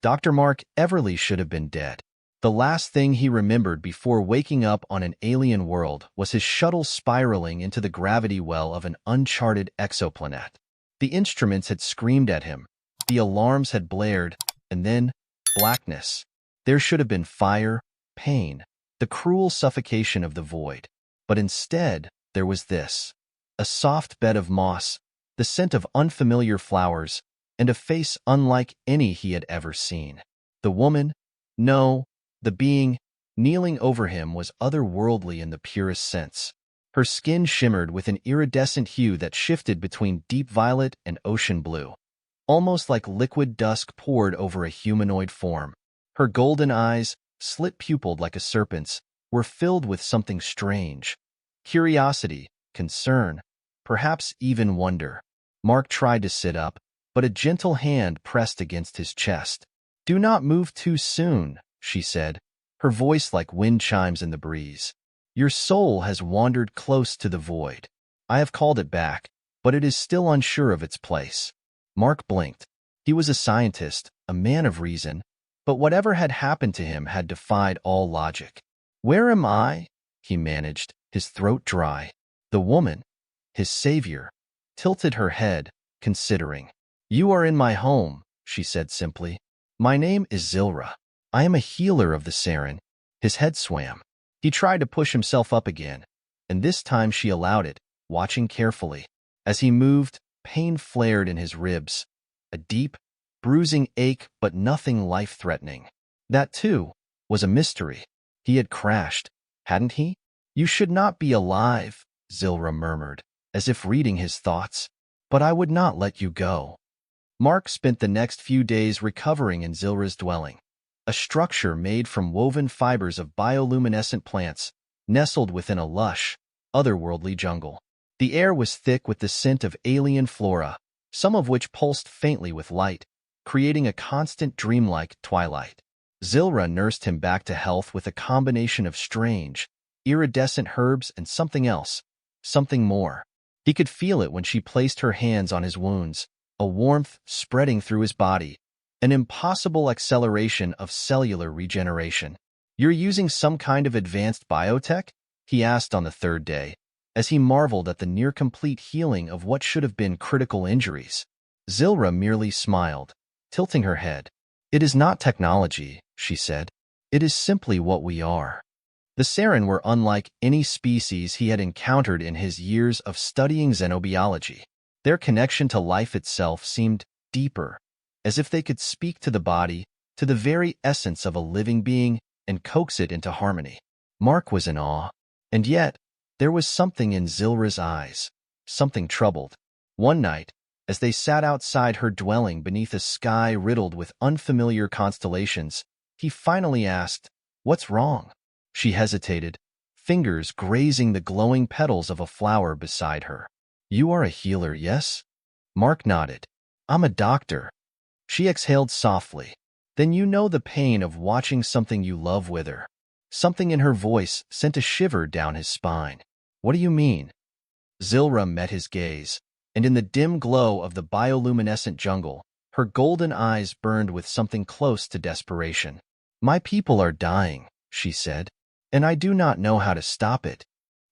Dr. Mark Everly should have been dead. The last thing he remembered before waking up on an alien world was his shuttle spiraling into the gravity well of an uncharted exoplanet. The instruments had screamed at him, the alarms had blared, and then blackness. There should have been fire, pain, the cruel suffocation of the void. But instead, there was this. A soft bed of moss, the scent of unfamiliar flowers, and a face unlike any he had ever seen. The woman, no, the being, kneeling over him was otherworldly in the purest sense. Her skin shimmered with an iridescent hue that shifted between deep violet and ocean blue, almost like liquid dusk poured over a humanoid form. Her golden eyes, slit-pupilled like a serpent's, were filled with something strange. Curiosity, concern, perhaps even wonder. Mark tried to sit up, but a gentle hand pressed against his chest. "Do not move too soon," she said, her voice like wind chimes in the breeze. "Your soul has wandered close to the void. I have called it back, but it is still unsure of its place." Mark blinked. He was a scientist, a man of reason, but whatever had happened to him had defied all logic. "Where am I?" he managed, his throat dry. The woman, his savior, tilted her head, considering. "You are in my home," she said simply. "My name is Zylra. I am a healer of the Saren." His head swam. He tried to push himself up again, and this time she allowed it, watching carefully. As he moved, pain flared in his ribs. A deep, bruising ache, but nothing life-threatening. That, too, was a mystery. He had crashed, hadn't he? "You should not be alive," Zylra murmured, as if reading his thoughts. "But I would not let you go." Mark spent the next few days recovering in Zylra's dwelling, a structure made from woven fibers of bioluminescent plants, nestled within a lush, otherworldly jungle. The air was thick with the scent of alien flora, some of which pulsed faintly with light, creating a constant dreamlike twilight. Zylra nursed him back to health with a combination of strange, iridescent herbs and something else, something more. He could feel it when she placed her hands on his wounds, a warmth spreading through his body, an impossible acceleration of cellular regeneration. "You're using some kind of advanced biotech?" he asked on the third day, as he marveled at the near-complete healing of what should have been critical injuries. Zylra merely smiled, tilting her head. "It is not technology," she said. "It is simply what we are." The Saren were unlike any species he had encountered in his years of studying xenobiology. Their connection to life itself seemed deeper, as if they could speak to the body, to the very essence of a living being, and coax it into harmony. Mark was in awe, and yet there was something in Zylra's eyes, something troubled. One night, as they sat outside her dwelling beneath a sky riddled with unfamiliar constellations, he finally asked, "What's wrong?" She hesitated, fingers grazing the glowing petals of a flower beside her. "You are a healer, yes?" Mark nodded. "I'm a doctor." She exhaled softly. "Then you know the pain of watching something you love wither." Something in her voice sent a shiver down his spine. "What do you mean?" Zylra met his gaze, and in the dim glow of the bioluminescent jungle, her golden eyes burned with something close to desperation. "My people are dying," she said, "and I do not know how to stop it."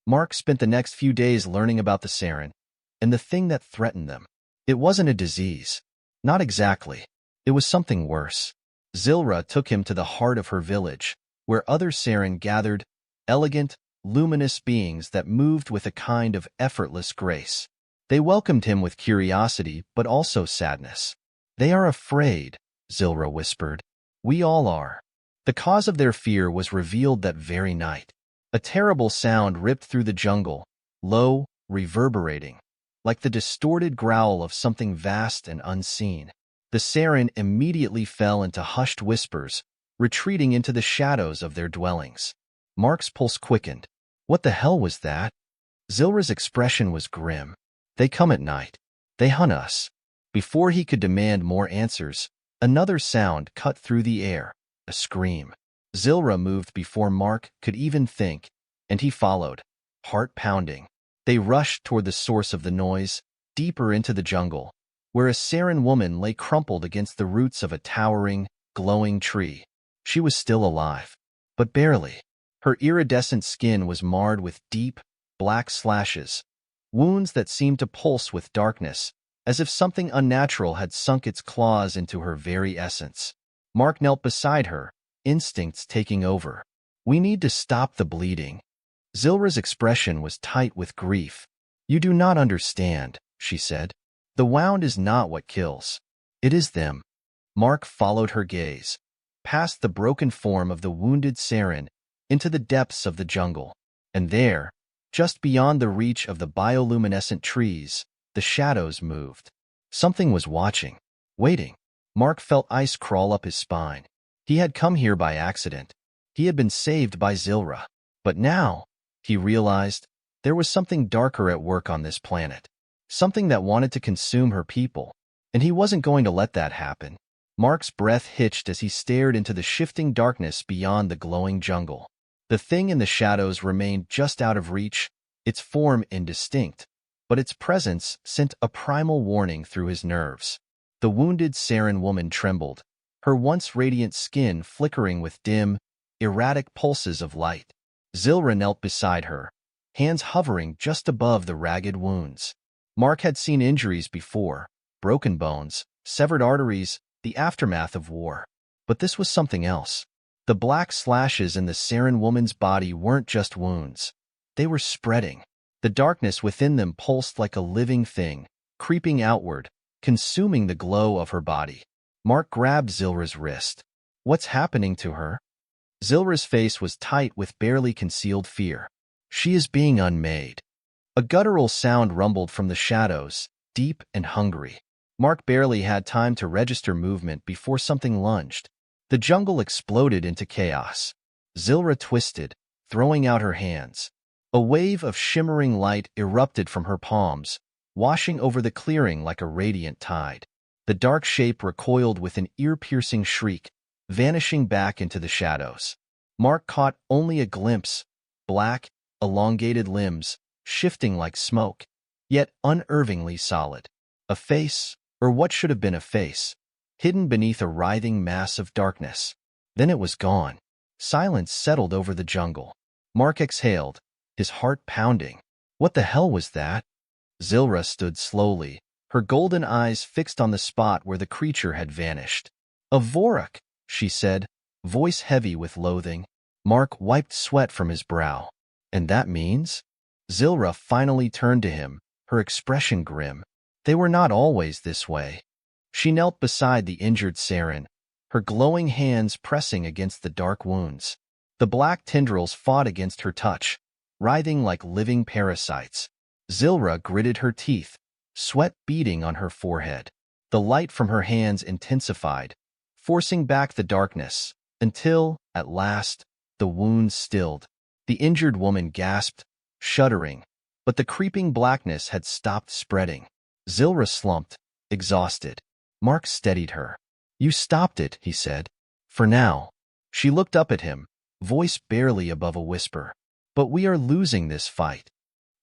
Mark spent the next few days learning about the Saren, and the thing that threatened them. It wasn't a disease. Not exactly. It was something worse. Zylra took him to the heart of her village, where other Saren gathered, elegant, luminous beings that moved with a kind of effortless grace. They welcomed him with curiosity, but also sadness. "They are afraid," Zylra whispered. "We all are." The cause of their fear was revealed that very night. A terrible sound ripped through the jungle, low, reverberating, like the distorted growl of something vast and unseen. The Saren immediately fell into hushed whispers, retreating into the shadows of their dwellings. Mark's pulse quickened. What the hell was that? Zylra's expression was grim. "They come at night. They hunt us." Before he could demand more answers, another sound cut through the air, a scream. Zylra moved before Mark could even think, and he followed, heart pounding. They rushed toward the source of the noise, deeper into the jungle, where a Saren woman lay crumpled against the roots of a towering, glowing tree. She was still alive, but barely. Her iridescent skin was marred with deep, black slashes, wounds that seemed to pulse with darkness, as if something unnatural had sunk its claws into her very essence. Mark knelt beside her, instincts taking over. "We need to stop the bleeding." Zylra's expression was tight with grief. "You do not understand," she said. "The wound is not what kills. It is them." Mark followed her gaze, past the broken form of the wounded Saren, into the depths of the jungle. And there, just beyond the reach of the bioluminescent trees, the shadows moved. Something was watching, waiting. Mark felt ice crawl up his spine. He had come here by accident. He had been saved by Zylra. But now, he realized, there was something darker at work on this planet. Something that wanted to consume her people. And he wasn't going to let that happen. Mark's breath hitched as he stared into the shifting darkness beyond the glowing jungle. The thing in the shadows remained just out of reach, its form indistinct, but its presence sent a primal warning through his nerves. The wounded Saren woman trembled, her once radiant skin flickering with dim, erratic pulses of light. Zylra knelt beside her, hands hovering just above the ragged wounds. Mark had seen injuries before, broken bones, severed arteries, the aftermath of war. But this was something else. The black slashes in the Saren woman's body weren't just wounds. They were spreading. The darkness within them pulsed like a living thing, creeping outward, consuming the glow of her body. Mark grabbed Zylra's wrist. "What's happening to her?" Zylra's face was tight with barely concealed fear. "She is being unmade." A guttural sound rumbled from the shadows, deep and hungry. Mark barely had time to register movement before something lunged. The jungle exploded into chaos. Zylra twisted, throwing out her hands. A wave of shimmering light erupted from her palms, washing over the clearing like a radiant tide. The dark shape recoiled with an ear-piercing shriek, vanishing back into the shadows. Mark caught only a glimpse, black, elongated limbs, shifting like smoke, yet unervingly solid. A face, or what should have been a face, hidden beneath a writhing mass of darkness. Then it was gone. Silence settled over the jungle. Mark exhaled, his heart pounding. What the hell was that? Zylra stood slowly, her golden eyes fixed on the spot where the creature had vanished. "A Vorak," she said, voice heavy with loathing. Mark wiped sweat from his brow. "And that means?" Zylra finally turned to him, her expression grim. "They were not always this way." She knelt beside the injured Saren, her glowing hands pressing against the dark wounds. The black tendrils fought against her touch, writhing like living parasites. Zylra gritted her teeth, sweat beading on her forehead. The light from her hands intensified, forcing back the darkness, until, at last, the wounds stilled. The injured woman gasped, shuddering, but the creeping blackness had stopped spreading. Zylra slumped, exhausted. Mark steadied her. "You stopped it," he said. "For now." She looked up at him, voice barely above a whisper. "But we are losing this fight."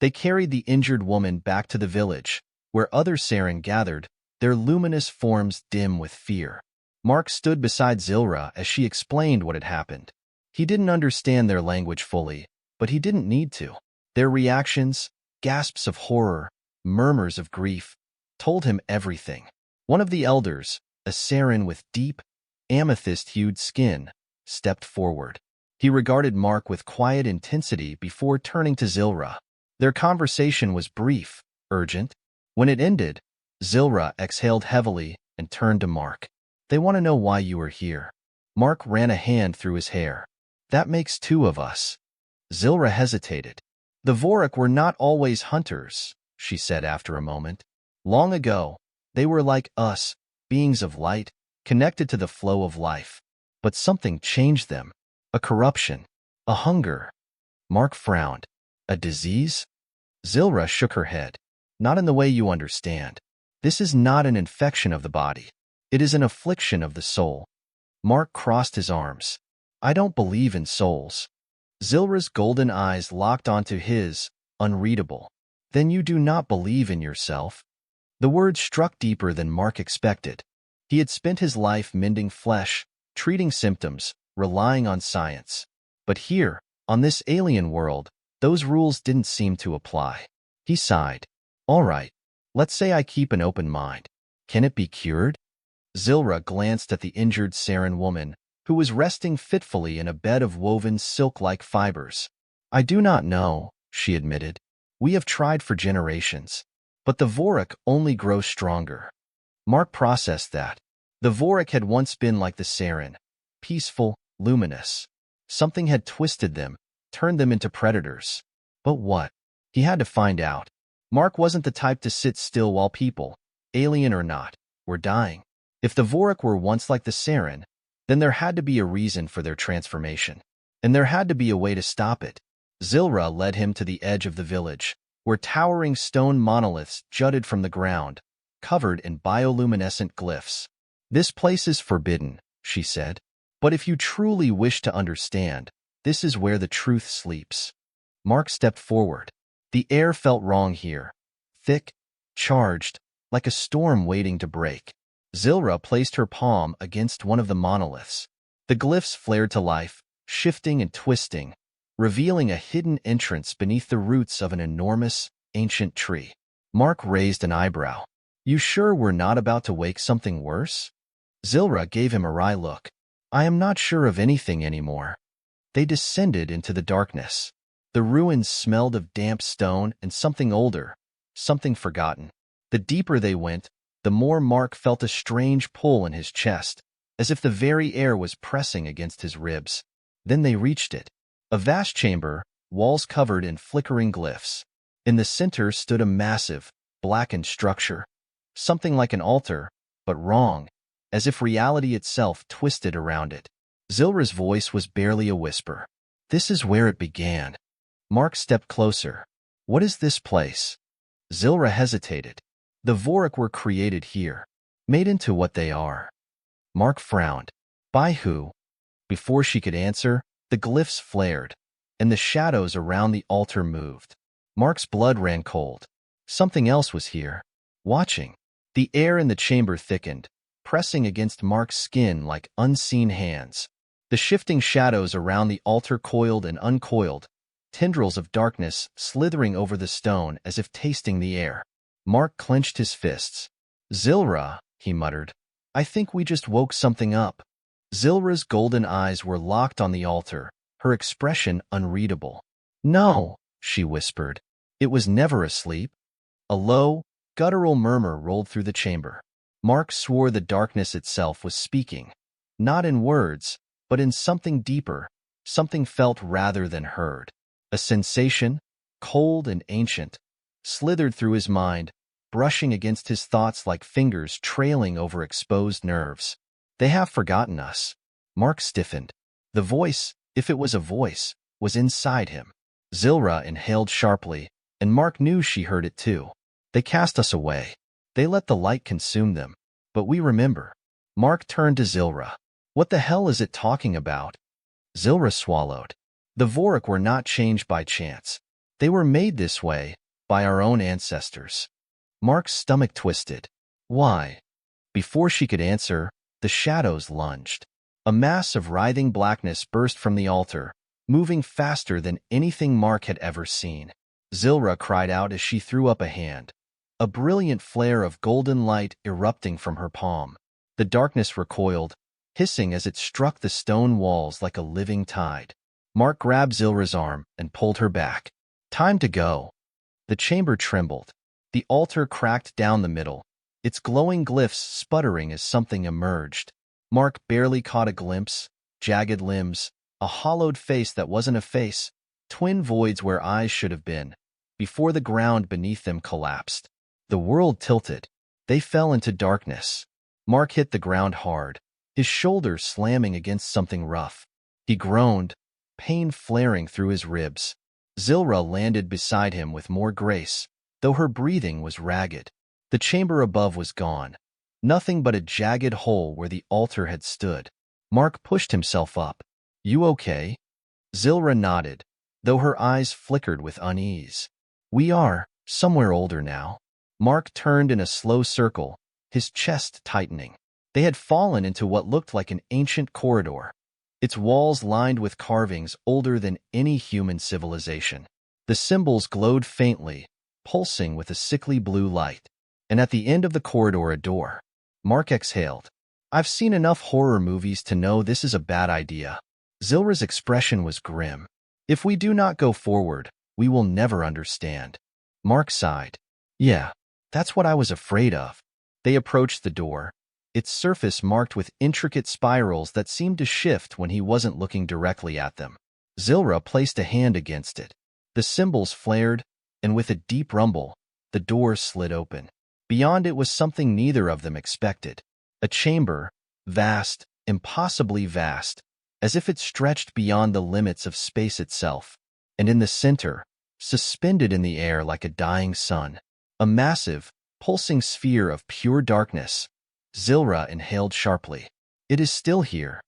They carried the injured woman back to the village, where other Saren gathered, their luminous forms dim with fear. Mark stood beside Zylra as she explained what had happened. He didn't understand their language fully, but he didn't need to. Their reactions, gasps of horror, murmurs of grief, told him everything. One of the elders, a Saren with deep, amethyst-hued skin, stepped forward. He regarded Mark with quiet intensity before turning to Zylra. Their conversation was brief, urgent. When it ended, Zylra exhaled heavily and turned to Mark. "They want to know why you are here." Mark ran a hand through his hair. "That makes two of us." Zylra hesitated. "The Vorak were not always hunters," she said after a moment. "Long ago, they were like us, beings of light, connected to the flow of life. But something changed them. A corruption. A hunger." Mark frowned. "A disease?" Zylra shook her head. "Not in the way you understand. This is not an infection of the body. It is an affliction of the soul." Mark crossed his arms. "I don't believe in souls." Zylra's golden eyes locked onto his, unreadable. "Then you do not believe in yourself?" The words struck deeper than Mark expected. He had spent his life mending flesh, treating symptoms, relying on science. But here, on this alien world, those rules didn't seem to apply. He sighed. All right, let's say I keep an open mind. Can it be cured? Zylra glanced at the injured Saren woman, who was resting fitfully in a bed of woven silk-like fibers. I do not know, she admitted. We have tried for generations. But the Vorik only grow stronger. Mark processed that. The Vorik had once been like the Saren, peaceful, luminous. Something had twisted them, turned them into predators. But what? He had to find out. Mark wasn't the type to sit still while people, alien or not, were dying. If the Vorik were once like the Saren, then there had to be a reason for their transformation. And there had to be a way to stop it. Zylra led him to the edge of the village, where towering stone monoliths jutted from the ground, covered in bioluminescent glyphs. This place is forbidden, she said. But if you truly wish to understand, this is where the truth sleeps. Mark stepped forward. The air felt wrong here. Thick, charged, like a storm waiting to break. Zylra placed her palm against one of the monoliths. The glyphs flared to life, shifting and twisting, revealing a hidden entrance beneath the roots of an enormous, ancient tree. Mark raised an eyebrow. You sure we're not about to wake something worse? Zylra gave him a wry look. I am not sure of anything anymore. They descended into the darkness. The ruins smelled of damp stone and something older, something forgotten. The deeper they went, the more Mark felt a strange pull in his chest, as if the very air was pressing against his ribs. Then they reached it. A vast chamber, walls covered in flickering glyphs. In the center stood a massive, blackened structure. Something like an altar, but wrong, as if reality itself twisted around it. Zylra's voice was barely a whisper. This is where it began. Mark stepped closer. What is this place? Zylra hesitated. The Vorik were created here, made into what they are. Mark frowned. By who? Before she could answer, the glyphs flared, and the shadows around the altar moved. Mark's blood ran cold. Something else was here, watching. The air in the chamber thickened, pressing against Mark's skin like unseen hands. The shifting shadows around the altar coiled and uncoiled, tendrils of darkness slithering over the stone as if tasting the air. Mark clenched his fists. Zylra, he muttered. I think we just woke something up. Zylra's golden eyes were locked on the altar, her expression unreadable. No, she whispered. It was never asleep. A low, guttural murmur rolled through the chamber. Mark swore the darkness itself was speaking, not in words, but in something deeper, something felt rather than heard. A sensation, cold and ancient, slithered through his mind, brushing against his thoughts like fingers trailing over exposed nerves. They have forgotten us. Mark stiffened. The voice, if it was a voice, was inside him. Zylra inhaled sharply, and Mark knew she heard it too. They cast us away. They let the light consume them. But we remember. Mark turned to Zylra. What the hell is it talking about? Zylra swallowed. The Vorik were not changed by chance. They were made this way, by our own ancestors. Mark's stomach twisted. Why? Before she could answer, the shadows lunged. A mass of writhing blackness burst from the altar, moving faster than anything Mark had ever seen. Zylra cried out as she threw up a hand, a brilliant flare of golden light erupting from her palm. The darkness recoiled, hissing as it struck the stone walls like a living tide. Mark grabbed Zylra's arm and pulled her back. Time to go. The chamber trembled. The altar cracked down the middle, its glowing glyphs sputtering as something emerged. Mark barely caught a glimpse, jagged limbs, a hollowed face that wasn't a face, twin voids where eyes should have been, before the ground beneath them collapsed. The world tilted. They fell into darkness. Mark hit the ground hard, his shoulder slamming against something rough. He groaned, pain flaring through his ribs. Zylra landed beside him with more grace, though her breathing was ragged. The chamber above was gone. Nothing but a jagged hole where the altar had stood. Mark pushed himself up. You okay? Zylra nodded, though her eyes flickered with unease. We are, somewhere older now. Mark turned in a slow circle, his chest tightening. They had fallen into what looked like an ancient corridor, its walls lined with carvings older than any human civilization. The symbols glowed faintly, pulsing with a sickly blue light. And at the end of the corridor a door. Mark exhaled. I've seen enough horror movies to know this is a bad idea. Zylra's expression was grim. If we do not go forward, we will never understand. Mark sighed. Yeah, that's what I was afraid of. They approached the door, its surface marked with intricate spirals that seemed to shift when he wasn't looking directly at them. Zylra placed a hand against it. The symbols flared, and with a deep rumble, the door slid open. Beyond it was something neither of them expected. A chamber, vast, impossibly vast, as if it stretched beyond the limits of space itself. And in the center, suspended in the air like a dying sun, a massive, pulsing sphere of pure darkness. Zylra inhaled sharply. It is still here.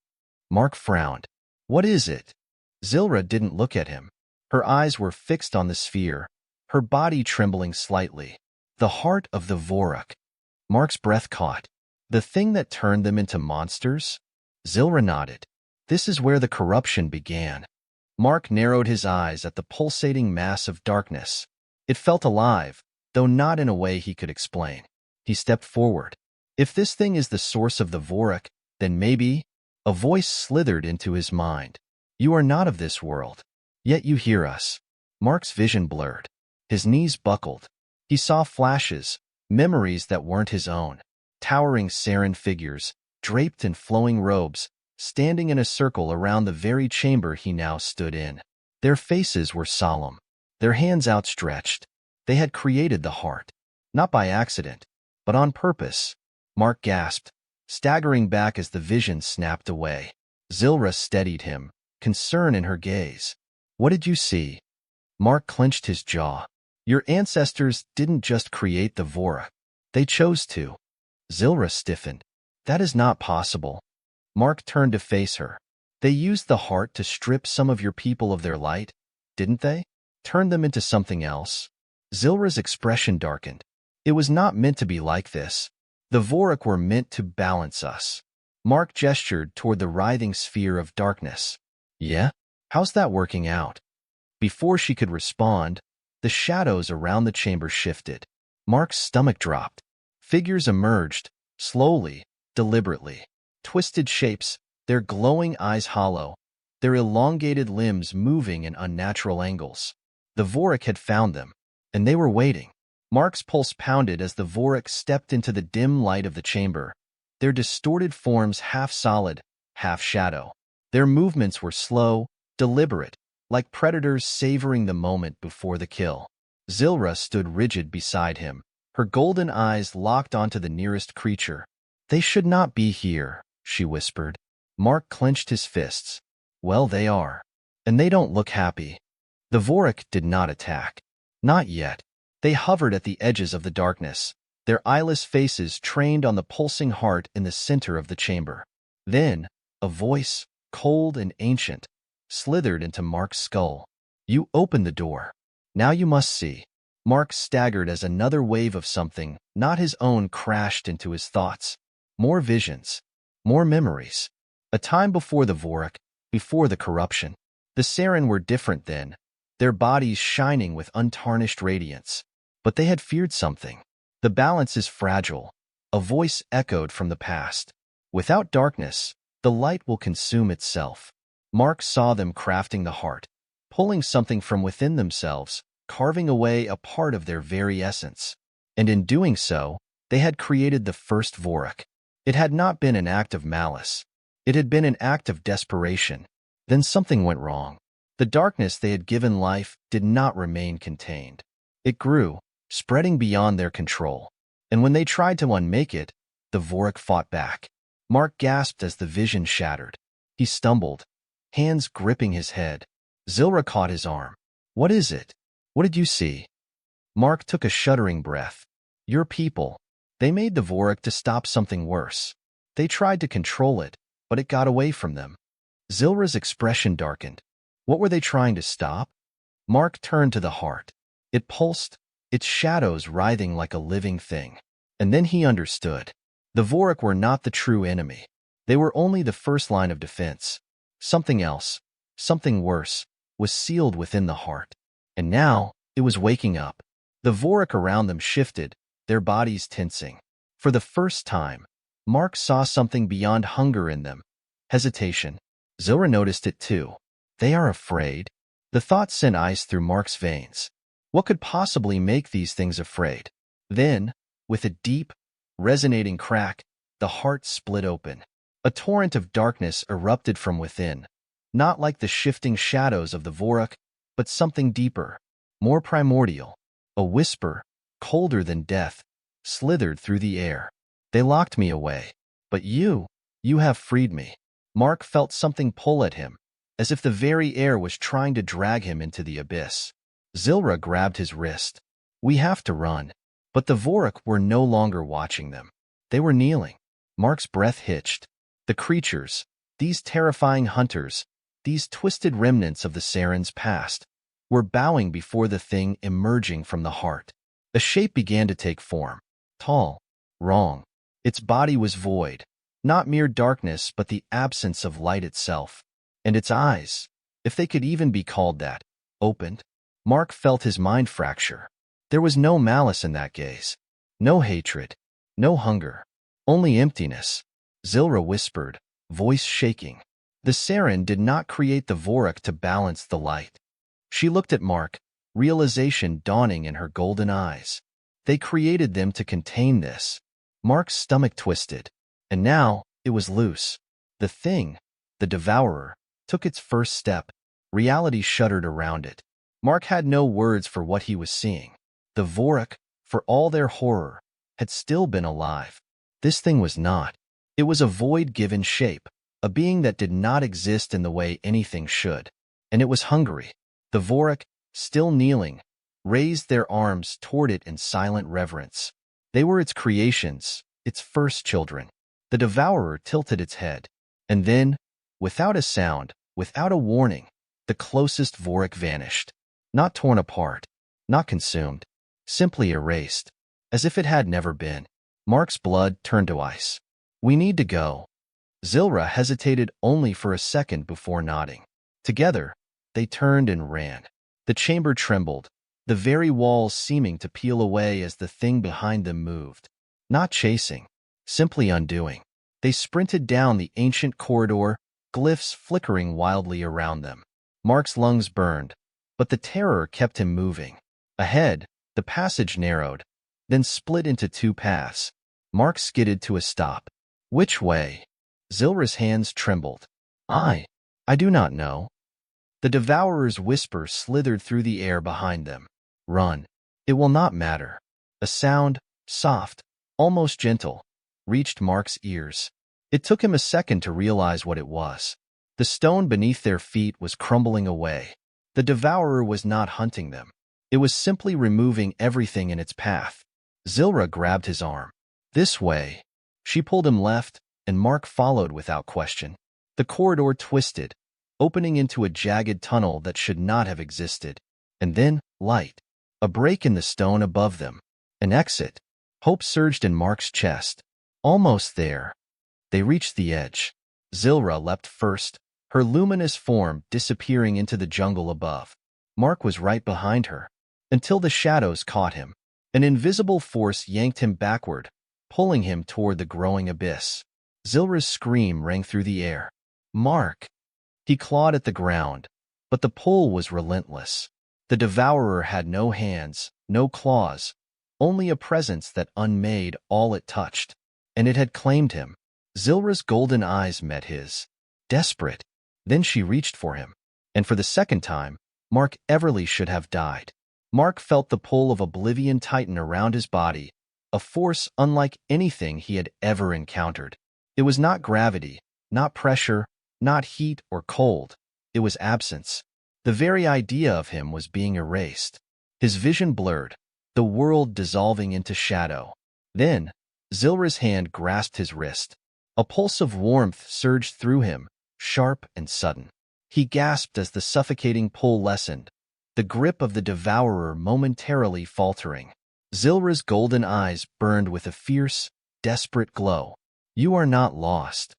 Mark frowned. What is it? Zylra didn't look at him. Her eyes were fixed on the sphere, her body trembling slightly. The heart of the Vorak. Mark's breath caught. The thing that turned them into monsters? Zylra nodded. This is where the corruption began. Mark narrowed his eyes at the pulsating mass of darkness. It felt alive, though not in a way he could explain. He stepped forward. If this thing is the source of the Vorak, then maybe... A voice slithered into his mind. You are not of this world, yet you hear us. Mark's vision blurred. His knees buckled. He saw flashes, memories that weren't his own. Towering Saren figures, draped in flowing robes, standing in a circle around the very chamber he now stood in. Their faces were solemn, their hands outstretched. They had created the heart, not by accident, but on purpose. Mark gasped, staggering back as the vision snapped away. Zylra steadied him, concern in her gaze. What did you see? Mark clenched his jaw. Your ancestors didn't just create the Vorak. They chose to. Zylra stiffened. That is not possible. Mark turned to face her. They used the heart to strip some of your people of their light, didn't they? Turn them into something else? Zylra's expression darkened. It was not meant to be like this. The Vorak were meant to balance us. Mark gestured toward the writhing sphere of darkness. Yeah? How's that working out? Before she could respond, the shadows around the chamber shifted. Mark's stomach dropped. Figures emerged, slowly, deliberately. Twisted shapes, their glowing eyes hollow, their elongated limbs moving in unnatural angles. The Vorak had found them, and they were waiting. Mark's pulse pounded as the Vorak stepped into the dim light of the chamber, their distorted forms half solid, half shadow. Their movements were slow, deliberate, like predators savoring the moment before the kill. Zylra stood rigid beside him, her golden eyes locked onto the nearest creature. They should not be here, she whispered. Mark clenched his fists. Well, they are. And they don't look happy. The Vorak did not attack. Not yet. They hovered at the edges of the darkness, their eyeless faces trained on the pulsing heart in the center of the chamber. Then, a voice, cold and ancient, slithered into Mark's skull. You opened the door. Now you must see. Mark staggered as another wave of something, not his own, crashed into his thoughts. More visions. More memories. A time before the Vorak, before the corruption. The Saren were different then, their bodies shining with untarnished radiance. But they had feared something. The balance is fragile. A voice echoed from the past. Without darkness, the light will consume itself. Mark saw them crafting the heart, pulling something from within themselves, carving away a part of their very essence. And in doing so, they had created the first Vorak. It had not been an act of malice. It had been an act of desperation. Then something went wrong. The darkness they had given life did not remain contained. It grew, spreading beyond their control. And when they tried to unmake it, the Vorak fought back. Mark gasped as the vision shattered. He stumbled, hands gripping his head. Zylra caught his arm. What is it? What did you see? Mark took a shuddering breath. Your people. They made the Vorak to stop something worse. They tried to control it, but it got away from them. Zylra's expression darkened. What were they trying to stop? Mark turned to the heart. It pulsed, its shadows writhing like a living thing. And then he understood. The Vorik were not the true enemy. They were only the first line of defense. Something else, something worse, was sealed within the heart. And now, it was waking up. The Vorik around them shifted, their bodies tensing. For the first time, Mark saw something beyond hunger in them. Hesitation. Zylra noticed it too. They are afraid. The thought sent ice through Mark's veins. What could possibly make these things afraid? Then, with a deep, resonating crack, the heart split open. A torrent of darkness erupted from within, not like the shifting shadows of the Vorik, but something deeper, more primordial. A whisper, colder than death, slithered through the air. They locked me away. But you have freed me. Mark felt something pull at him, as if the very air was trying to drag him into the abyss. Zylra grabbed his wrist. We have to run. But the Vorik were no longer watching them. They were kneeling. Mark's breath hitched. The creatures, these terrifying hunters, these twisted remnants of the Saren's past, were bowing before the thing emerging from the heart. A shape began to take form. Tall. Wrong. Its body was void. Not mere darkness, but the absence of light itself. And its eyes, if they could even be called that, opened. Mark felt his mind fracture. There was no malice in that gaze. No hatred. No hunger. Only emptiness. Zylra whispered, voice shaking. The Saren did not create the Vorik to balance the light. She looked at Mark, realization dawning in her golden eyes. They created them to contain this. Mark's stomach twisted. And now, it was loose. The thing, the devourer, took its first step. Reality shuddered around it. Mark had no words for what he was seeing. The Vorik, for all their horror, had still been alive. This thing was not. It was a void given shape, a being that did not exist in the way anything should. And it was hungry. The Vorik, still kneeling, raised their arms toward it in silent reverence. They were its creations, its first children. The devourer tilted its head. And then, without a sound, without a warning, the closest Vorik vanished. Not torn apart, not consumed, simply erased, as if it had never been. Mark's blood turned to ice. We need to go. Zylra hesitated only for a second before nodding. Together, they turned and ran. The chamber trembled, the very walls seeming to peel away as the thing behind them moved. Not chasing, simply undoing. They sprinted down the ancient corridor, glyphs flickering wildly around them. Mark's lungs burned, but the terror kept him moving. Ahead, the passage narrowed, then split into two paths. Mark skidded to a stop. Which way? Zylra's hands trembled. I do not know. The devourer's whisper slithered through the air behind them. Run. It will not matter. A sound, soft, almost gentle, reached Mark's ears. It took him a second to realize what it was. The stone beneath their feet was crumbling away. The devourer was not hunting them. It was simply removing everything in its path. Zylra grabbed his arm. This way. She pulled him left, and Mark followed without question. The corridor twisted, opening into a jagged tunnel that should not have existed. And then, light. A break in the stone above them. An exit. Hope surged in Mark's chest. Almost there. They reached the edge. Zylra leapt first, her luminous form disappearing into the jungle above. Mark was right behind her, until the shadows caught him. An invisible force yanked him backward, pulling him toward the growing abyss. Zylra's scream rang through the air. Mark! He clawed at the ground, but the pull was relentless. The devourer had no hands, no claws, only a presence that unmade all it touched. And it had claimed him. Zylra's golden eyes met his. Desperate. Then she reached for him. And for the second time, Mark Everly should have died. Mark felt the pull of oblivion tighten around his body, a force unlike anything he had ever encountered. It was not gravity, not pressure, not heat or cold. It was absence. The very idea of him was being erased. His vision blurred, the world dissolving into shadow. Then, Zylra's hand grasped his wrist. A pulse of warmth surged through him, sharp and sudden. He gasped as the suffocating pull lessened, the grip of the devourer momentarily faltering. Zylra's golden eyes burned with a fierce, desperate glow. "You are not lost."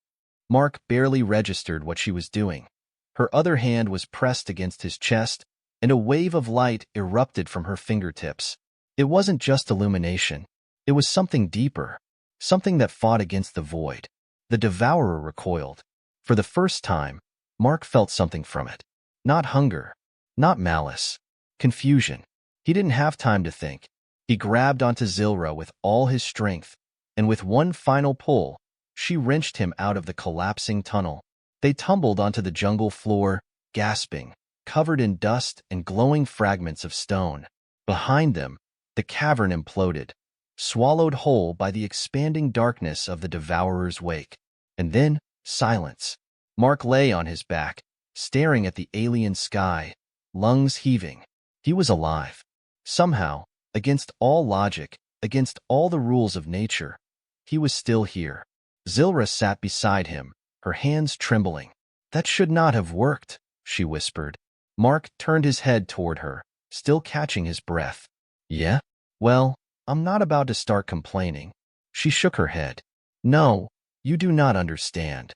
Mark barely registered what she was doing. Her other hand was pressed against his chest, and a wave of light erupted from her fingertips. It wasn't just illumination. It was something deeper, something that fought against the void. The devourer recoiled. For the first time, Mark felt something from it. Not hunger, not malice, confusion. He didn't have time to think. He grabbed onto Zylra with all his strength, and with one final pull, she wrenched him out of the collapsing tunnel. They tumbled onto the jungle floor, gasping, covered in dust and glowing fragments of stone. Behind them, the cavern imploded, swallowed whole by the expanding darkness of the devourer's wake. And then, silence. Mark lay on his back, staring at the alien sky, lungs heaving. He was alive. Somehow, against all logic, against all the rules of nature, he was still here. Zylra sat beside him, her hands trembling. "That should not have worked," she whispered. Mark turned his head toward her, still catching his breath. "Yeah? Well, I'm not about to start complaining." She shook her head. "No, you do not understand."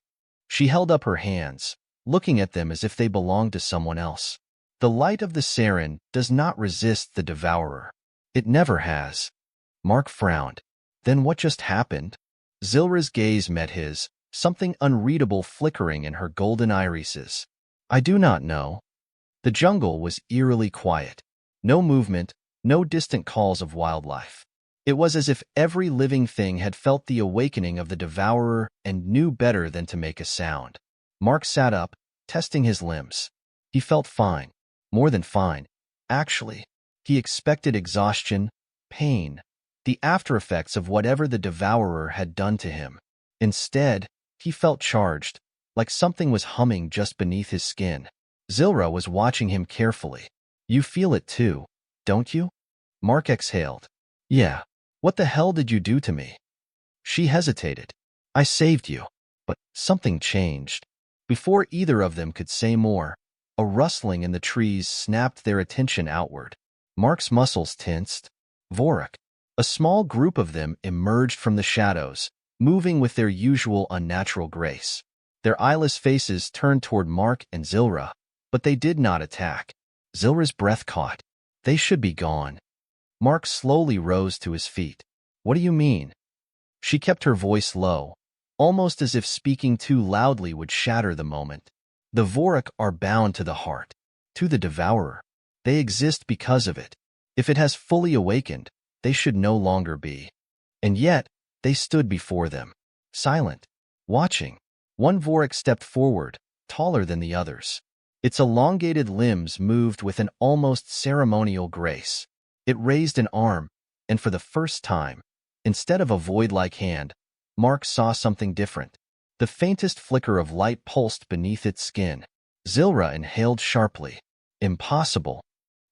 She held up her hands, looking at them as if they belonged to someone else. "The light of the Saren does not resist the devourer. It never has." Mark frowned. "Then what just happened?" Zylra's gaze met his, something unreadable flickering in her golden irises. "I do not know." The jungle was eerily quiet. No movement, no distant calls of wildlife. It was as if every living thing had felt the awakening of the devourer and knew better than to make a sound. Mark sat up, testing his limbs. He felt fine. More than fine. Actually, he expected exhaustion, pain, the after-effects of whatever the devourer had done to him. Instead, he felt charged, like something was humming just beneath his skin. Zylra was watching him carefully. "You feel it too, don't you?" Mark exhaled. "Yeah. What the hell did you do to me?" She hesitated. "I saved you." But something changed. Before either of them could say more, a rustling in the trees snapped their attention outward. Mark's muscles tensed. Vorak. A small group of them emerged from the shadows, moving with their usual unnatural grace. Their eyeless faces turned toward Mark and Zylra, but they did not attack. Zylra's breath caught. They should be gone. Mark slowly rose to his feet. "What do you mean?" She kept her voice low, almost as if speaking too loudly would shatter the moment. "The Vorak are bound to the heart, to the devourer. They exist because of it. If it has fully awakened, they should no longer be." And yet, they stood before them, silent, watching. One Vorak stepped forward, taller than the others. Its elongated limbs moved with an almost ceremonial grace. It raised an arm, and for the first time, instead of a void-like hand, Mark saw something different. The faintest flicker of light pulsed beneath its skin. Zylra inhaled sharply. Impossible.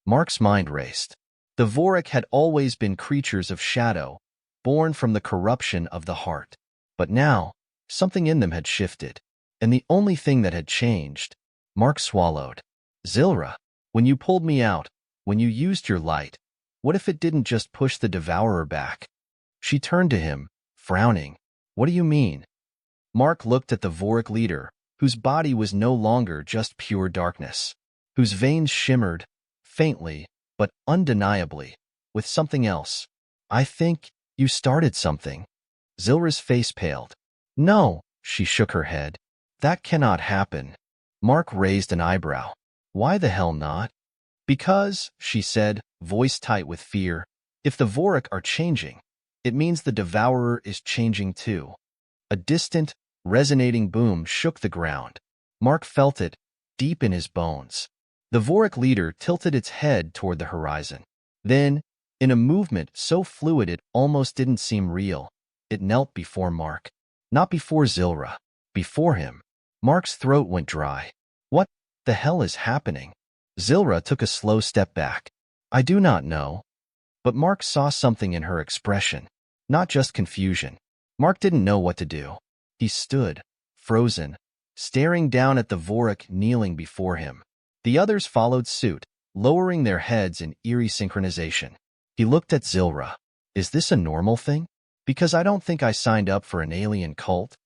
Mark's mind raced. The Vorak had always been creatures of shadow, born from the corruption of the heart. But now, something in them had shifted. And the only thing that had changed, Mark swallowed. "Zylra, when you pulled me out, when you used your light, what if it didn't just push the devourer back?" She turned to him, frowning. "What do you mean?" Mark looked at the Vorak leader, whose body was no longer just pure darkness, whose veins shimmered, faintly, but undeniably, with something else. "I think you started something." Zylra's face paled. "No," she shook her head. "That cannot happen." Mark raised an eyebrow. "Why the hell not?" "Because," she said, voice tight with fear, "if the Vorak are changing, it means the devourer is changing too." A distant, resonating boom shook the ground. Mark felt it, deep in his bones. The Vorak leader tilted its head toward the horizon. Then, in a movement so fluid it almost didn't seem real, it knelt before Mark. Not before Zylra, before him. Mark's throat went dry. What the hell is happening? Zylra took a slow step back. "I do not know." But Mark saw something in her expression, not just confusion. Mark didn't know what to do. He stood, frozen, staring down at the Vorak kneeling before him. The others followed suit, lowering their heads in eerie synchronization. He looked at Zylra. "Is this a normal thing?" Because I don't think I signed up for an alien cult.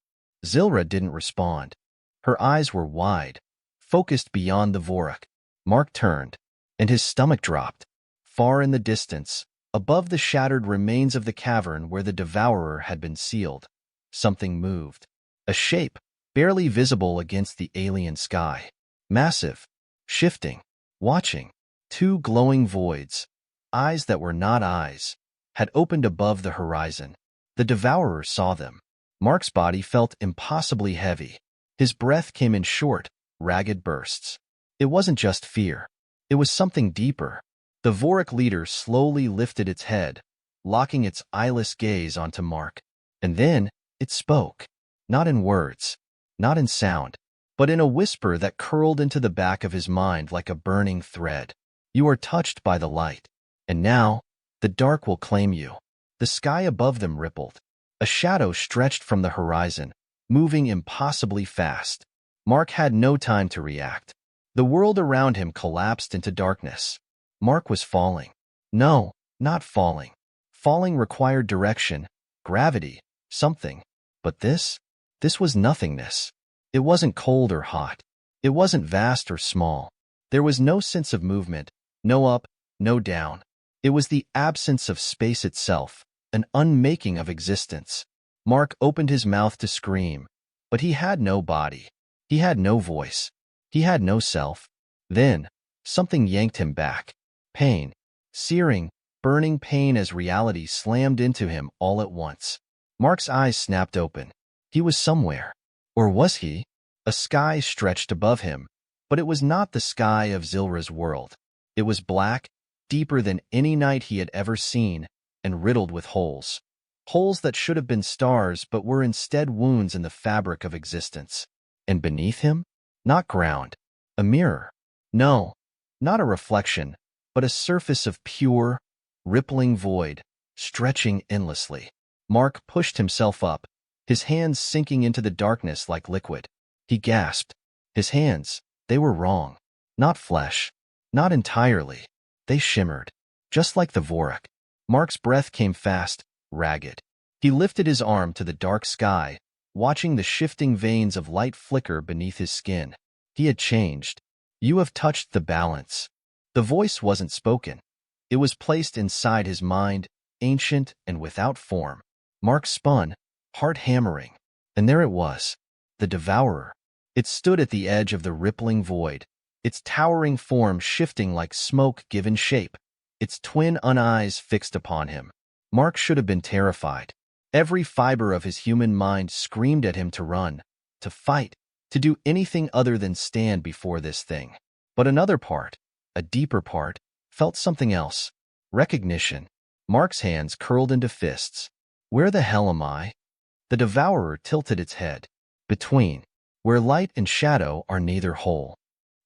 Zylra didn't respond. Her eyes were wide, focused beyond the Vorak. Mark turned, and his stomach dropped. Far in the distance, above the shattered remains of the cavern where the Devourer had been sealed, something moved. A shape, barely visible against the alien sky. Massive, shifting, watching. Two glowing voids, eyes that were not eyes, had opened above the horizon. The Devourer saw them. Mark's body felt impossibly heavy. His breath came in short, ragged bursts. It wasn't just fear. It was something deeper. The Vorak leader slowly lifted its head, locking its eyeless gaze onto Mark. And then it spoke. Not in words, not in sound, but in a whisper that curled into the back of his mind like a burning thread. You are touched by the light. And now, the dark will claim you. The sky above them rippled. A shadow stretched from the horizon, moving impossibly fast. Mark had no time to react. The world around him collapsed into darkness. Mark was falling. No, not falling. Falling required direction, gravity, something. But this was nothingness. It wasn't cold or hot. It wasn't vast or small. There was no sense of movement, no up, no down. It was the absence of space itself, an unmaking of existence. Mark opened his mouth to scream, but he had no body. He had no voice. He had no self. Then, something yanked him back. Pain. Searing, burning pain as reality slammed into him all at once. Mark's eyes snapped open. He was somewhere. Or was he? A sky stretched above him, but it was not the sky of Zylra's world. It was black, deeper than any night he had ever seen, and riddled with holes. Holes that should have been stars but were instead wounds in the fabric of existence. And beneath him? Not ground. A mirror. No, not a reflection, but a surface of pure, rippling void, stretching endlessly. Mark pushed himself up, his hands sinking into the darkness like liquid. He gasped. His hands, they were wrong. Not flesh. Not entirely. They shimmered, just like the Vorak. Mark's breath came fast, ragged. He lifted his arm to the dark sky, watching the shifting veins of light flicker beneath his skin. He had changed. You have touched the balance. The voice wasn't spoken. It was placed inside his mind, ancient and without form. Mark spun, heart hammering. And there it was, the Devourer. It stood at the edge of the rippling void, its towering form shifting like smoke given shape, its twin eyes fixed upon him. Mark should have been terrified. Every fiber of his human mind screamed at him to run, to fight, to do anything other than stand before this thing. But another part, a deeper part, felt something else. Recognition. Mark's hands curled into fists. Where the hell am I? The Devourer tilted its head. Between. Where light and shadow are neither whole.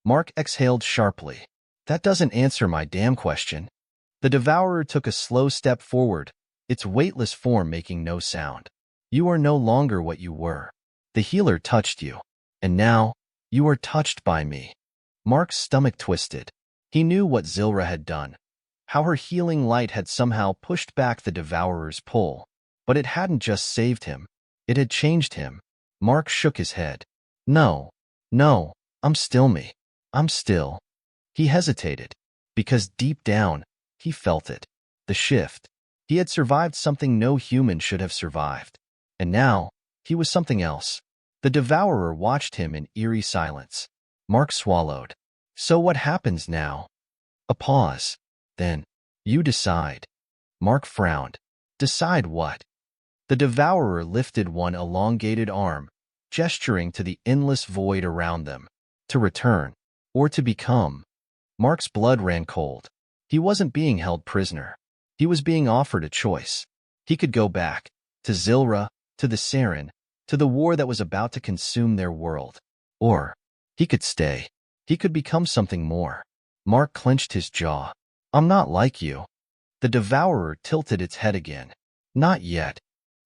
Mark exhaled sharply. That doesn't answer my damn question. The Devourer took a slow step forward, its weightless form making no sound. You are no longer what you were. The healer touched you. And now, you are touched by me. Mark's stomach twisted. He knew what Zylra had done, how her healing light had somehow pushed back the Devourer's pull. But it hadn't just saved him. It had changed him. Mark shook his head. No, I'm still me. I'm still. He hesitated, because deep down, he felt it. The shift. He had survived something no human should have survived. And now, he was something else. The Devourer watched him in eerie silence. Mark swallowed. So what happens now? A pause. Then, you decide. Mark frowned. Decide what? The Devourer lifted one elongated arm, gesturing to the endless void around them. To return. Or to become. Mark's blood ran cold. He wasn't being held prisoner. He was being offered a choice. He could go back. To Zylra, to the Saren, to the war that was about to consume their world. Or, he could stay. He could become something more. Mark clenched his jaw. I'm not like you. The Devourer tilted its head again. Not yet.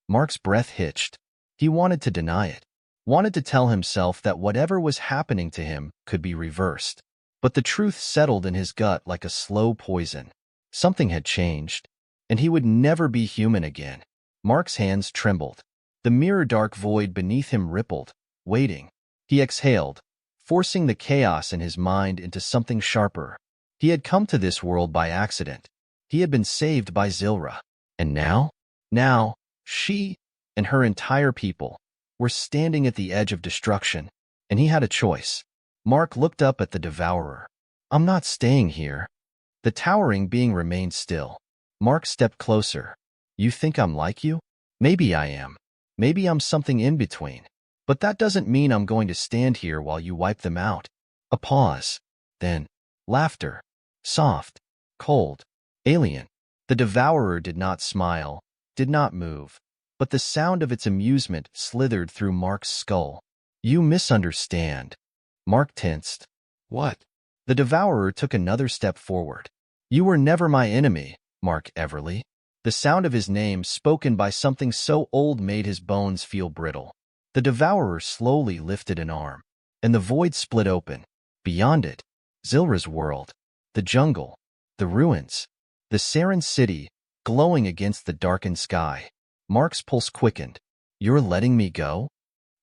Mark's breath hitched. He wanted to deny it. Wanted to tell himself that whatever was happening to him could be reversed. But the truth settled in his gut like a slow poison. Something had changed, and he would never be human again. Mark's hands trembled. The mirror-dark void beneath him rippled, waiting. He exhaled, forcing the chaos in his mind into something sharper. He had come to this world by accident. He had been saved by Zylra. And now? Now, she and her entire people were standing at the edge of destruction, and he had a choice. Mark looked up at the Devourer. I'm not staying here. The towering being remained still. Mark stepped closer. You think I'm like you? Maybe I am. Maybe I'm something in between. But that doesn't mean I'm going to stand here while you wipe them out. A pause. Then, laughter. Soft. Cold. Alien. The Devourer did not smile, did not move, but the sound of its amusement slithered through Mark's skull. You misunderstand. Mark tensed. What? The Devourer took another step forward. You were never my enemy, Mark Everly. The sound of his name spoken by something so old made his bones feel brittle. The Devourer slowly lifted an arm, and the void split open. Beyond it, Zylra's world, the jungle, the ruins, the Saren city, glowing against the darkened sky. Mark's pulse quickened. You're letting me go?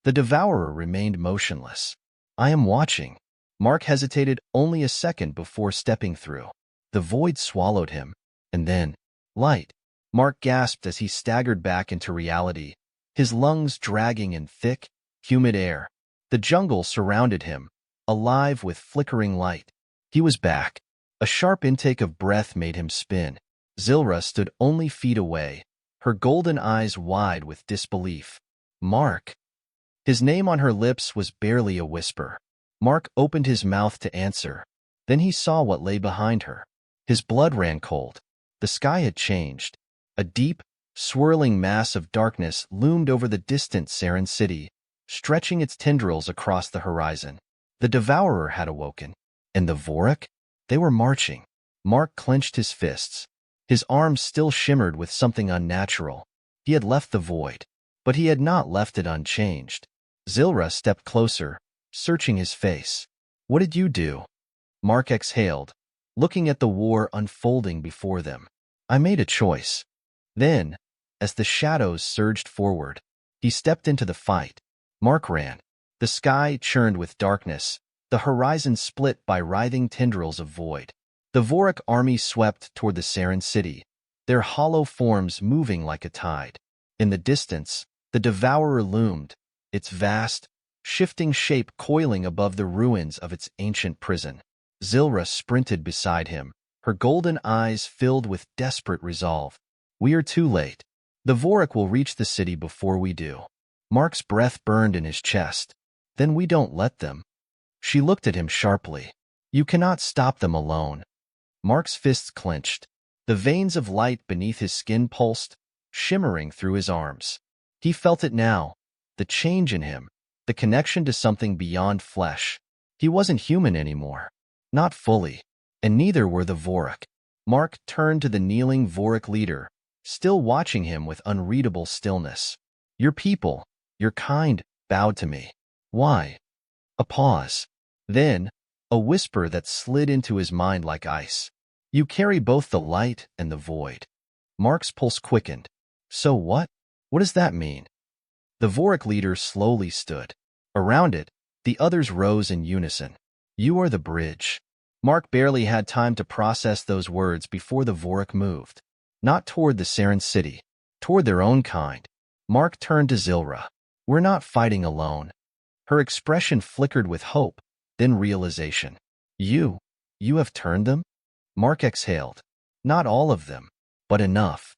The Devourer remained motionless. I am watching. Mark hesitated only a second before stepping through. The void swallowed him, and then, light. Mark gasped as he staggered back into reality, his lungs dragging in thick, humid air. The jungle surrounded him, alive with flickering light. He was back. A sharp intake of breath made him spin. Zylra stood only feet away, her golden eyes wide with disbelief. Mark. His name on her lips was barely a whisper. Mark opened his mouth to answer. Then he saw what lay behind her. His blood ran cold. The sky had changed. A deep, swirling mass of darkness loomed over the distant Saren city, stretching its tendrils across the horizon. The Devourer had awoken. And the Vorak? They were marching. Mark clenched his fists. His arms still shimmered with something unnatural. He had left the void, but he had not left it unchanged. Zylra stepped closer, searching his face. What did you do? Mark exhaled, looking at the war unfolding before them. I made a choice. Then, as the shadows surged forward, he stepped into the fight. Mark ran. The sky churned with darkness, the horizon split by writhing tendrils of void. The Vorak army swept toward the Saren city, their hollow forms moving like a tide. In the distance, the Devourer loomed, its vast, shifting shape coiling above the ruins of its ancient prison. Zylra sprinted beside him, her golden eyes filled with desperate resolve. We are too late. The Vorak will reach the city before we do. Mark's breath burned in his chest. Then we don't let them. She looked at him sharply. You cannot stop them alone. Mark's fists clenched. The veins of light beneath his skin pulsed, shimmering through his arms. He felt it now, the change in him, the connection to something beyond flesh. He wasn't human anymore. Not fully. And neither were the Vorak. Mark turned to the kneeling Vorak leader, still watching him with unreadable stillness. Your people, your kind, bowed to me. Why? A pause. Then, a whisper that slid into his mind like ice. You carry both the light and the void. Mark's pulse quickened. So what? What does that mean? The Vorak leader slowly stood. Around it, the others rose in unison. You are the bridge. Mark barely had time to process those words before the Vorak moved. Not toward the Saren city, toward their own kind. Mark turned to Zylra. We're not fighting alone. Her expression flickered with hope, then realization. You have turned them? Mark exhaled. Not all of them, but enough.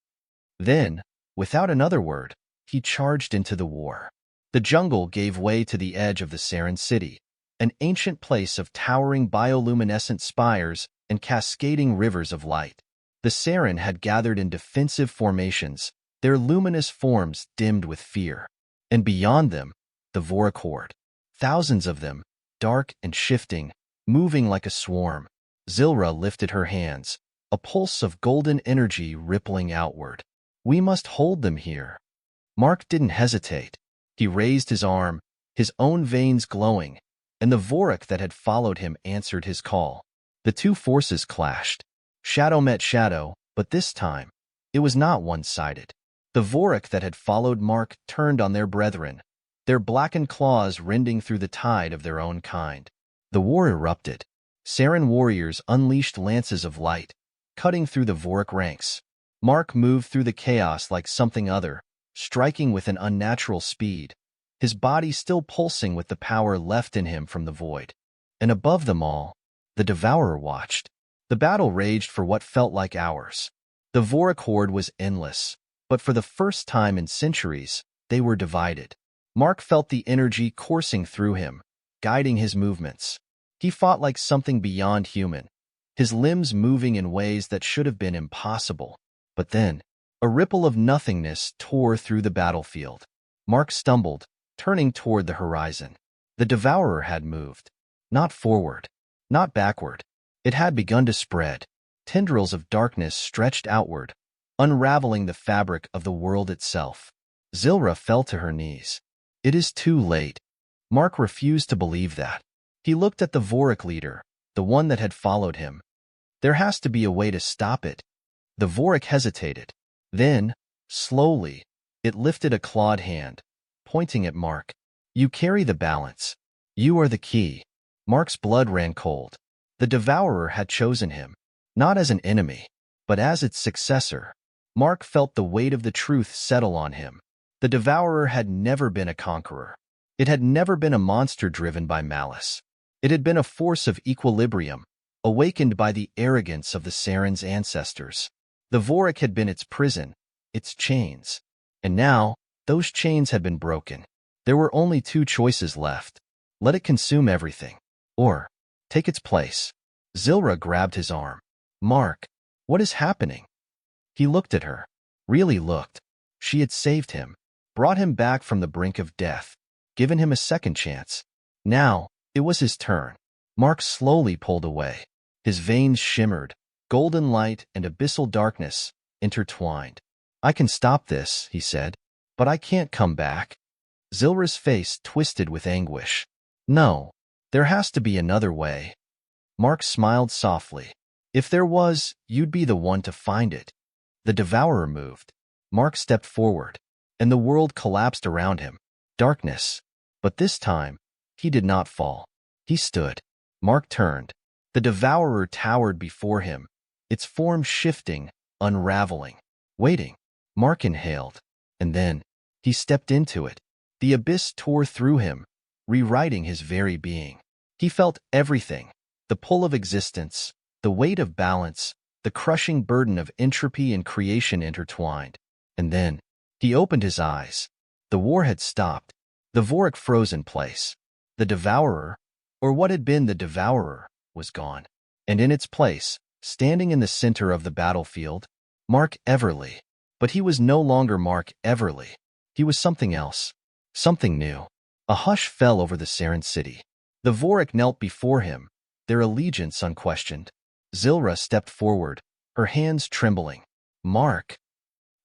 Then, without another word, he charged into the war. The jungle gave way to the edge of the Saren city, an ancient place of towering bioluminescent spires and cascading rivers of light. The Saren had gathered in defensive formations, their luminous forms dimmed with fear. And beyond them, the Vorak horde. Thousands of them, dark and shifting, moving like a swarm. Zylra lifted her hands, a pulse of golden energy rippling outward. We must hold them here. Mark didn't hesitate. He raised his arm, his own veins glowing, and the Vorak that had followed him answered his call. The two forces clashed. Shadow met shadow, but this time, it was not one-sided. The Vorik that had followed Mark turned on their brethren, their blackened claws rending through the tide of their own kind. The war erupted. Saren warriors unleashed lances of light, cutting through the Vorik ranks. Mark moved through the chaos like something other, striking with an unnatural speed, his body still pulsing with the power left in him from the void. And above them all, the Devourer watched. The battle raged for what felt like hours. The Vorik horde was endless, but for the first time in centuries, they were divided. Mark felt the energy coursing through him, guiding his movements. He fought like something beyond human, his limbs moving in ways that should have been impossible. But then, a ripple of nothingness tore through the battlefield. Mark stumbled, turning toward the horizon. The Devourer had moved. Not forward, not backward. It had begun to spread. Tendrils of darkness stretched outward, unraveling the fabric of the world itself. Zylra fell to her knees. It is too late. Mark refused to believe that. He looked at the Vorik leader, the one that had followed him. There has to be a way to stop it. The Vorik hesitated. Then, slowly, it lifted a clawed hand, pointing at Mark. You carry the balance. You are the key. Mark's blood ran cold. The Devourer had chosen him, not as an enemy, but as its successor. Mark felt the weight of the truth settle on him. The Devourer had never been a conqueror. It had never been a monster driven by malice. It had been a force of equilibrium, awakened by the arrogance of the Saren's ancestors. The Vorik had been its prison, its chains. And now, those chains had been broken. There were only two choices left. Let it consume everything, or take its place. Zylra grabbed his arm. Mark, what is happening? He looked at her. Really looked. She had saved him, brought him back from the brink of death, given him a second chance. Now, it was his turn. Mark slowly pulled away. His veins shimmered, golden light and abyssal darkness intertwined. I can stop this, he said, but I can't come back. Zylra's face twisted with anguish. No, there has to be another way. Mark smiled softly. If there was, you'd be the one to find it. The Devourer moved. Mark stepped forward, and the world collapsed around him. Darkness. But this time, he did not fall. He stood. Mark turned. The Devourer towered before him, its form shifting, unraveling, waiting. Mark inhaled, and then he stepped into it. The abyss tore through him, rewriting his very being. He felt everything, the pull of existence, the weight of balance, the crushing burden of entropy and creation intertwined. And then he opened his eyes. The war had stopped. The Vorik froze in place. The Devourer, or what had been the Devourer, was gone. And in its place, standing in the center of the battlefield, Mark Everly. But he was no longer Mark Everly. He was something else, something new. A hush fell over the Saren city. The Vorik knelt before him, their allegiance unquestioned. Zylra stepped forward, her hands trembling. Mark.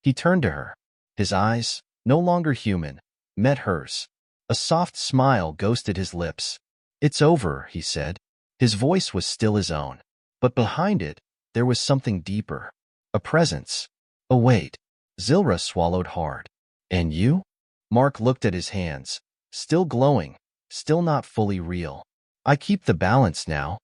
He turned to her. His eyes, no longer human, met hers. A soft smile ghosted his lips. It's over, he said. His voice was still his own. But behind it, there was something deeper. A presence. A weight. Zylra swallowed hard. And you? Mark looked at his hands. Still glowing, still not fully real. I keep the balance now.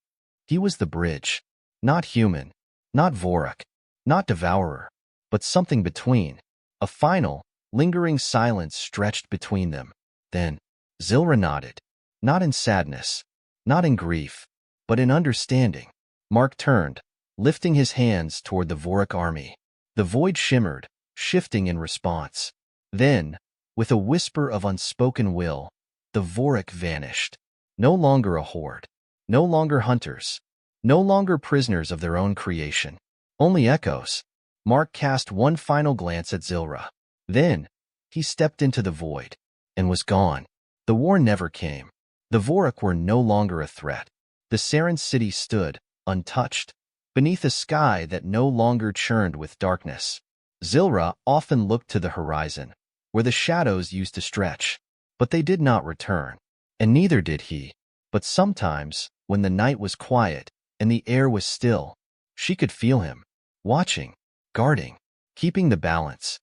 He was the bridge. Not human, not Vorik, not Devourer, but something between. A final, lingering silence stretched between them. Then, Zylra nodded. Not in sadness, not in grief, but in understanding. Mark turned, lifting his hands toward the Vorik army. The void shimmered, shifting in response. Then, with a whisper of unspoken will, the Vorik vanished. No longer a horde. No longer hunters. No longer prisoners of their own creation. Only echoes. Mark cast one final glance at Zylra. Then, he stepped into the void, and was gone. The war never came. The Vorik were no longer a threat. The Saren city stood, untouched, beneath a sky that no longer churned with darkness. Zylra often looked to the horizon, where the shadows used to stretch, but they did not return. And neither did he. But sometimes, when the night was quiet and the air was still, she could feel him, watching, guarding, keeping the balance.